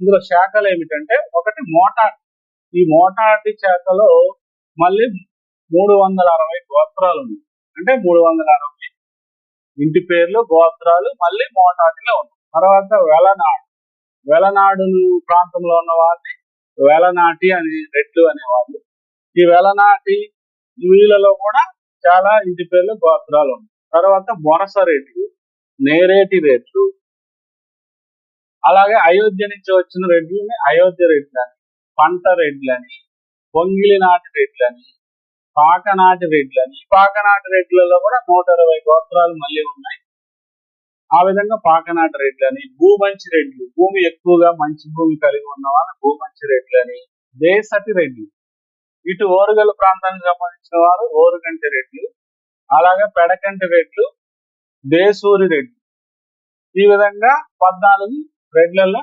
ఇందులో శాఖలు ఏమిటంటే ఒకటి మోటార్. ఈ మోటాటి శాఖలో మళ్ళీ 360 గోత్రాలు ఉన్నాయి. అంటే 360 ఇంటి పేర్లు, గోత్రాలు మళ్ళీ మోటాటిలో ఉన్నాయి. తర్వాత వెలనాడు. వెలనాడు ప్రాంతంలో ఉన్న వారిని వెలనాటి అని రెడ్లు అనేవాళ్ళు. ఈ వెలనాటి వీళ్ళలో కూడా చాలా ఇంటి పేర్లు, గోత్రాలు ఉన్నాయి. తర్వాత బొరస రెడ్లు, నేరేటి రెడ్లు, అలాగే అయోధ్య నుంచి వచ్చిన రెడ్లని అయోధ్య రెడ్లని, పంట రెడ్లని, పొంగిలి నాటి రెడ్లని, పాకనాటి రెడ్లని. పాకనాటి రెడ్లలో కూడా 120 గోత్రాలు మళ్ళీ ఉన్నాయి. ఆ విధంగా పాకనాటి రెడ్లని, భూమంచి రెడ్లు, భూమి ఎక్కువగా మంచి భూమి కలిగి ఉన్న వారు భూమంచి రెడ్లని, దేశటి రెడ్లు, ఇటు ఓరుగల్ ప్రాంతానికి సంబంధించిన వారు ఓరుగంటి రెడ్లు, అలాగే పెడకంటి రెడ్లు, దేశూరి రెడ్లు. ఈ విధంగా 14 రెడ్లలో